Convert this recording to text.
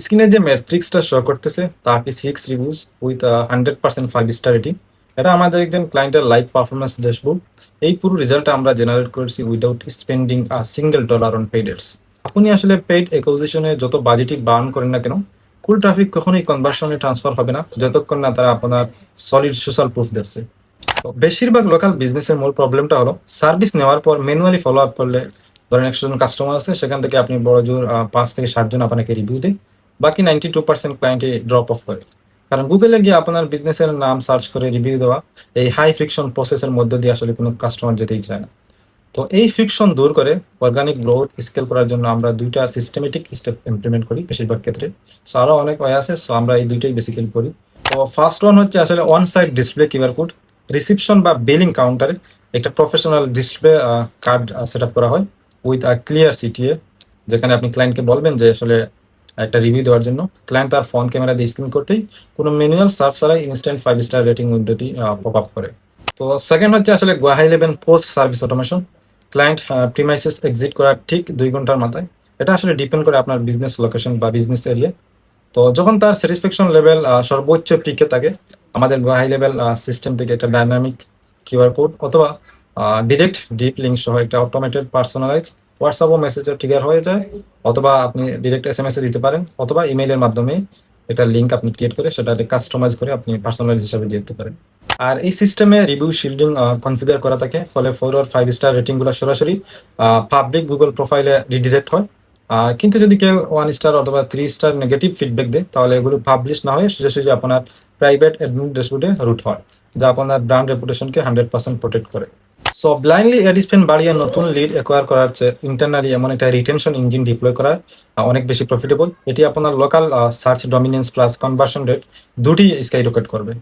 স্ক্রিনে যে ম্যাট্রিক্সটা শো করতেছে 36 রিভিউজ উইথ 100% 5 স্টার রেটিং, এটা আমাদের একজন ক্লায়েন্টের লাইভ পারফরমেন্স ড্যাশবোর্ড। এই পুরো রেজাল্টটা আমরা জেনারেট করেছি without spending a single dollar on paid ads. আপনি আসলে পেইড অ্যাকুইজিশনে যত বাজেটই বার্ন করেন না কেন, কুল ট্রাফিক কখনোই কনভার্সনে ট্রান্সফার হবে না যতক্ষণ না তারা আপনার সলিড সোশ্যাল প্রুফ দিচ্ছে। তো বেশিরভাগ লোকাল বিজনেসের মূল প্রবলেমটা হলো সার্ভিস নেওয়ার পর ম্যানুয়ালি ফলো আপ করলে, ধরেন 100 জন কাস্টমার আছে, সেখান থেকে আপনি বড় জোর 5 থেকে 7 জন আপনাকে রিভিউ দেয়, বাকি 92% ক্লায়েন্টই ড্রপ অফ করে। কারণ গুগলে গিয়ে আপনার বিজনেসের নাম সার্চ করে রিভিউ দেওয়া, এই হাই ফ্রিকশন প্রসেসের মধ্য দিয়ে আসলে কোনো কাস্টমার যেতেই চায় না। তো এই ফ্রিকশন দূর করে অর্গানিক গ্রোথ স্কেল করার জন্য আমরা দুইটা সিস্টেমেটিক স্টেপ ইমপ্লিমেন্ট করি বেশিরভাগ ক্ষেত্রে। সো আরও অনেক ওয়ে আছে, সো আমরা এই দুইটাই বেসিক্যালি করি। তো ফার্স্ট ওয়ান হচ্ছে আসলে on site display QR code. Reception বা বিলিং কাউন্টারে একটা professional display card set up করা হয় উইথ আ ক্লিয়ার সিটিএ, যেখানে আপনি ক্লায়েন্টকে বলবেন যে আসলে একটা রিভিউ দেওয়ার জন্য। ক্লায়েন্ট তার ফোন ক্যামেরা দিয়ে স্ক্রিন করতেই কোনো ম্যানুয়াল সার্চ ছাড়াই ইনস্ট্যান্ট 5 স্টার রেটিং উইন্ডোটি পপ আপ করে। তো সেকেন্ড হচ্ছে আসলে high level post service automation. Client premises exit করার ঠিক 2 ঘন্টার মাথায়, এটা আসলে ডিপেন্ড করে আপনার বিজনেস লোকেশন বা বিজনেস এরিয়া। তো যখন তার স্যাটিসফ্যাকশন লেভেল সর্বোচ্চ পিকে থাকে, আমাদের হাই লেভেল সিস্টেম থেকে একটা ডাইনামিক কিউআর কোড অথবা ডিরেক্ট ডিপ লিঙ্ক সহ একটা অটোমেটেড পার্সোনালাইজ হোয়াটসঅ্যাপ ও মেসেজে ট্রিগার হয়ে যায়, অথবা আপনি ডিরেক্ট এসএমএস এ দিতে পারেন, অথবা ইমেইলের মাধ্যমে একটা লিঙ্ক আপনি ক্রিয়েট করে সেটাকে কাস্টমাইজ করে আপনি পার্সোনালাইজ হিসাবে দিয়ে দিতে পারেন। আর এই সিস্টেমে রিভিউ শিল্ডিং কনফিগার করা থাকে, ফলে 4 আর 5 স্টার রেটিংগুলো সরাসরি পাবলিক গুগল প্রোফাইলে রিডিরেক্ট হয়। কিন্তু যদি কেউ 1 স্টার অথবা 3 স্টার নেগেটিভ ফিডব্যাক দেয়, তাহলে এগুলো পাবলিশ না হয়ে সোজাসুজি আপনার প্রাইভেট অ্যাডমিন ড্যাশবোর্ডে রুট হয়, যা আপনার ব্র্যান্ড রেপুটেশনকে 100% প্রোটেক্ট করে। সো ব্লাইন্ডলি অ্যাড স্পেন্ড বাড়িয়ে নতুন লিড অ্যাকোয়ার করার চেয়ে ইন্টারনালি এমন একটা রিটেনশন ইঞ্জিন ডিপ্লয় করা অনেক বেশি প্রফিটেবল। এটি আপনার local search dominance plus conversion rate দুটি স্কাই রকেট করবে।